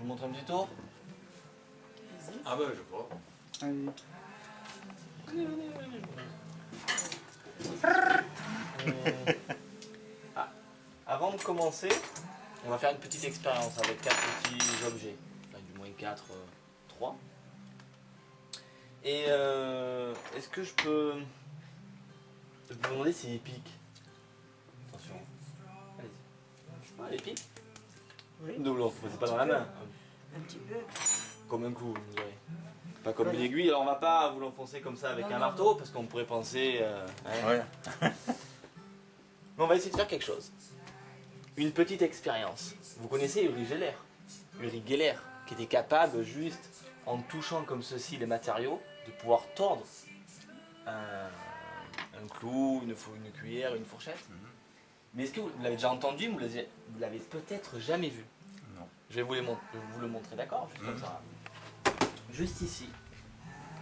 vous montre un petit tour. Ah bah je crois. Allez. Avant de commencer, on va faire une petite expérience avec 4 petits objets. Enfin, du moins 4, 3. Et est-ce que je peux vous demander s'il pique? Attention. Allez-y. Ah, il pique? Oui. Ne vous l'enfoncez pas dans la main. Un petit peu. Comme un coup, vous direz. Pas comme une aiguille, alors on va pas vous l'enfoncer comme ça avec un marteau, parce qu'on pourrait penser... hein. Ouais. Mais on va essayer de faire quelque chose. Une petite expérience. Vous connaissez Uri Geller, qui était capable, juste en touchant comme ceci les matériaux, de pouvoir tordre un clou, une cuillère, une fourchette. Mais est-ce que vous l'avez déjà entendu, vous l'avez peut-être jamais vu? Non. Je vais vous le montrer, d'accord? Juste comme ça. Juste ici.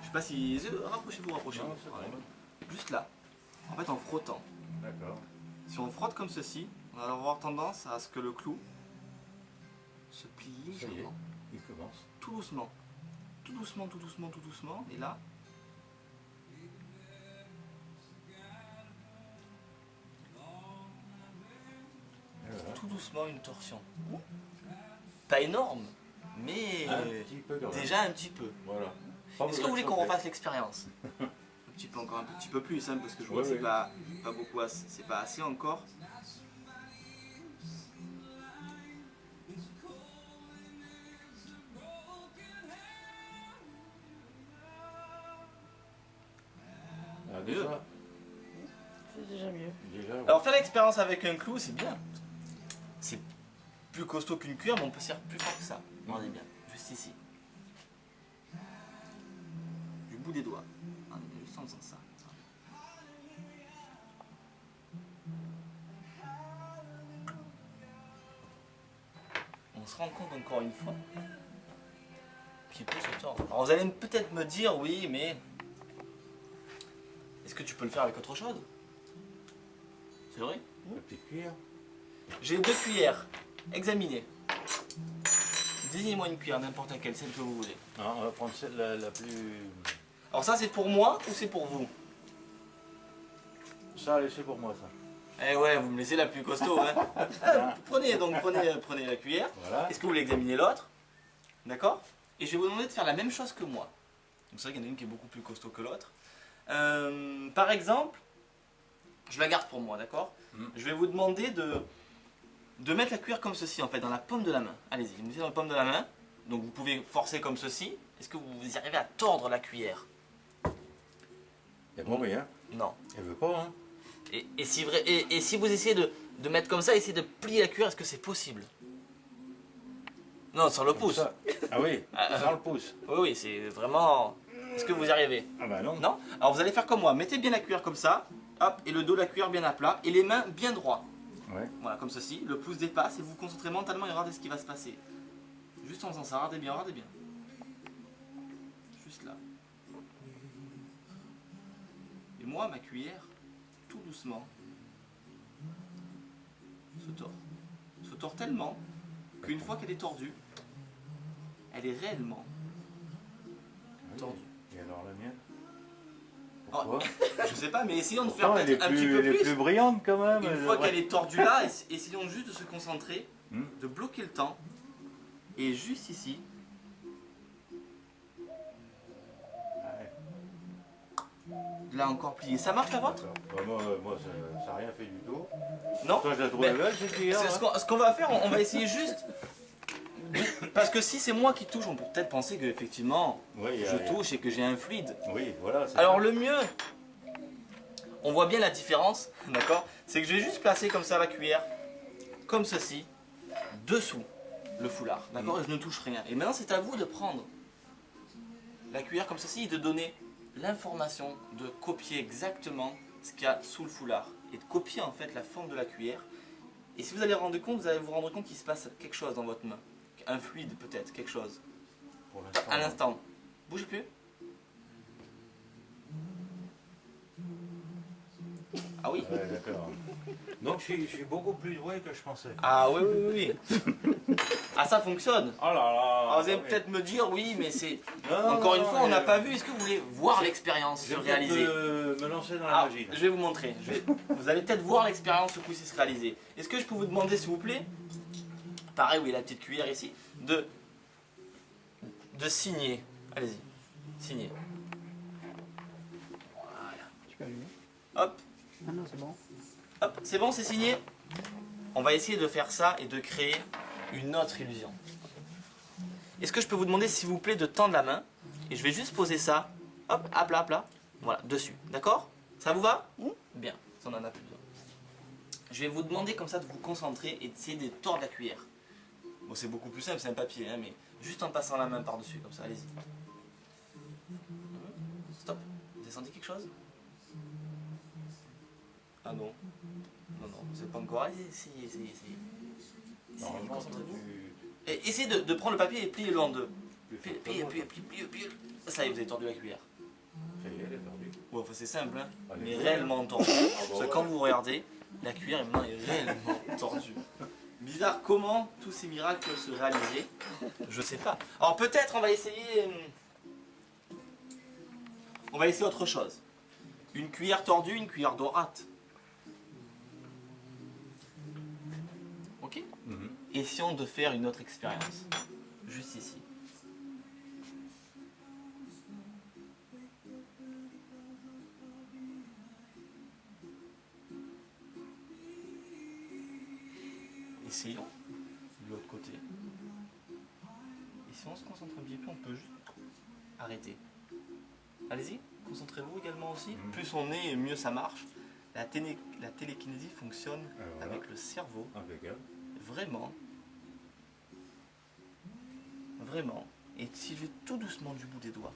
Je sais pas si... Rapprochez-vous. Non, c'est bon. Juste là. En fait, en frottant. D'accord. Si on frotte comme ceci, on va avoir tendance à ce que le clou se plie Ça y est, légèrement. il commence. Tout doucement. Tout doucement, tout doucement, tout doucement. Et là... Et voilà. tout doucement une torsion. Pas énorme, mais Un petit peu quand même. déjà un petit peu. Voilà. Est-ce que vous voulez qu'on refasse l'expérience? Un petit peu encore, un petit peu plus, hein, parce que je vois Ouais, que c'est ouais. pas beaucoup, c'est pas assez encore. Ah, déjà, C'est déjà mieux. Alors faire l'expérience avec un clou, c'est bien. C'est plus costaud qu'une cuillère, mais on peut serrer plus fort que ça. Regardez bien, juste ici. Du bout des doigts. Regardez bien, juste en faisant ça. On se rend compte encore une fois qu'il peut se tordre. Alors vous allez peut-être me dire, oui, mais est-ce que tu peux le faire avec autre chose? C'est vrai? la petite cuillère. J'ai 2 cuillères. Examinez. Désignez-moi une cuillère, n'importe laquelle, celle que vous voulez. Ah, on va prendre celle la plus... Alors ça, c'est pour moi ou c'est pour vous? Ça, allez, c'est pour moi, ça. Eh ouais, vous me laissez la plus costaud, hein. Prenez la cuillère. Voilà. Est-ce que vous voulez examiner l'autre? D'accord? Et je vais vous demander de faire la même chose que moi. Donc c'est vrai qu'il y en a une qui est beaucoup plus costaud que l'autre. Par exemple, je la garde pour moi, d'accord? Je vais vous demander de mettre la cuillère comme ceci, en fait, dans la paume de la main. Allez-y, vous mettez dans la paume de la main. Donc vous pouvez forcer comme ceci. Est-ce que vous y arrivez à tordre la cuillère? Il y a pas moyen. Non. Elle veut pas, hein. Et si vous essayez de mettre comme ça, essayez de plier la cuillère, est-ce que c'est possible? Non, sans le pouce. Ça. Ah oui, sans le pouce. Oui, oui, c'est vraiment... Est-ce que vous y arrivez? Ah bah non. Non? Alors vous allez faire comme moi. Mettez bien la cuillère comme ça. Hop, et le dos de la cuillère bien à plat. Et les mains bien droits. Ouais. Voilà, comme ceci. Le pouce dépasse et vous vous concentrez mentalement et regardez ce qui va se passer. Juste en faisant ça. Regardez bien, regardez bien. Juste là. Et moi, ma cuillère, tout doucement, se tord. Se tord tellement qu'une fois qu'elle est tordue, elle est réellement tordue. Et alors la mienne? Oh, Pourquoi? je sais pas, mais essayons de faire Pourtant, elle est peut-être un petit peu elle est plus brillante quand même. Une fois qu'elle est tordue là, essayons juste de se concentrer, Hmm. de bloquer le temps. Et juste ici, Ouais, de là encore plier. Ça marche la vôtre? d'accord. Bah, moi ça n'a rien fait du tout. Non? Toi, je la trouve Ben, belle, cette cuillère. C'est hein. ce qu'on va faire, on va essayer juste. Parce que si c'est moi qui touche, on peut peut-être penser que effectivement Oui, il y a- je il y a- touche et que j'ai un fluide. Oui, voilà. c'est Alors ça. le mieux, on voit bien la différence, d'accord? C'est que je vais juste placer comme ça la cuillère, comme ceci, dessous le foulard, d'accord? Et je ne touche rien. Et maintenant c'est à vous de prendre la cuillère comme ceci et de donner l'information, de copier exactement ce qu'il y a sous le foulard. Et de copier en fait la forme de la cuillère. Et si vous allez vous allez vous rendre compte qu'il se passe quelque chose dans votre main. Un fluide peut-être, quelque chose. Pour l'instant. À l'instant. Bougez plus. Ah Ah oui. Ouais, d'accord. Donc je suis beaucoup plus doué que je pensais. Ah oui, oui, oui. Ah, ça fonctionne. Oh là là. Alors, vous allez oui. peut-être me dire oui, mais c'est... Non, Encore une non, fois, on mais, n'a pas vu. Est-ce que vous voulez voir l'expérience Je se vais réaliser? me lancer dans la Alors, magie. Là. je vais vous montrer. Vous allez peut-être voir l'expérience ce coup-ci se réaliser. Est-ce que je peux vous demander, s'il vous plaît, pareil, oui, la petite cuillère ici, de signer. Allez-y, signer. Tu peux allumer. Hop, Ah non, c'est bon. hop, c'est bon, c'est signé? On va essayer de faire ça et de créer une autre illusion. Est-ce que je peux vous demander, s'il vous plaît, de tendre la main? Et je vais juste poser ça, hop, hop là, voilà, dessus. D'accord? Ça vous va? Bien, ça on en a plus besoin. Je vais vous demander comme ça de vous concentrer et d'essayer de tordre la cuillère. Bon, c'est beaucoup plus simple, c'est un papier, hein, mais juste en passant la main par-dessus, comme ça, allez-y. Stop. Vous avez senti quelque chose? Ah non. Non, non, c'est pas encore. Allez, essayez. Essayez, Normalement, concentrez-vous. tu... Et essayez de prendre le papier et pliez-le en deux. fais Pliez. Ça y est, vous avez tordu la cuillère. Ça y est, elle est tordue. Bon, enfin, c'est simple, hein, Ah, mais mais- réellement tordu. bah Parce que voilà. quand vous regardez, la cuillère maintenant est réellement tordue. Bizarre, comment tous ces miracles peuvent se réaliser? Je sais pas. Alors peut-être on va essayer. On va essayer autre chose. Une cuillère tordue, une cuillère droite. Ok? Mhm. Essayons de faire une autre expérience. Juste ici. Essayons de l'autre côté. Et si on se concentre un petit peu, on peut juste arrêter. Allez-y, concentrez-vous également aussi. Mhm. Plus on est, mieux ça marche. La télékinésie fonctionne Voilà. avec le cerveau. Impeccable. Vraiment. Vraiment. Et si je vais tout doucement du bout des doigts,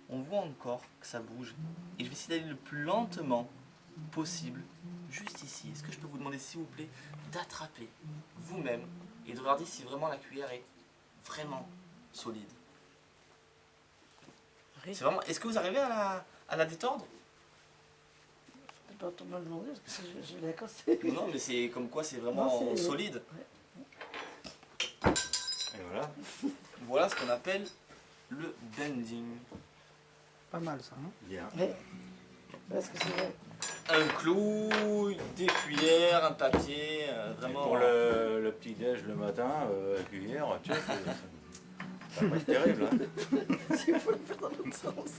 on voit encore que ça bouge. Et je vais essayer d'aller le plus lentement possible, juste ici. Est-ce que je peux vous demander, s'il vous plaît, d'attraper vous-même et de regarder si vraiment la cuillère est vraiment solide. Oui. C'est vraiment... Est-ce que vous arrivez à la détordre? C'est pas trop mal demandé parce que je l'ai cassé. Non, mais c'est comme quoi c'est vraiment Non, c'est- solide. Et voilà. Voilà ce qu'on appelle le bending. Pas mal ça, hein. Bien. Mais, parce que c'est vrai. Un clou, des cuillères, un papier, Et vraiment... pour le petit-déj le matin, la cuillère, tu sais, ça va être terrible. Hein. Il faut le faire dans l'autre sens.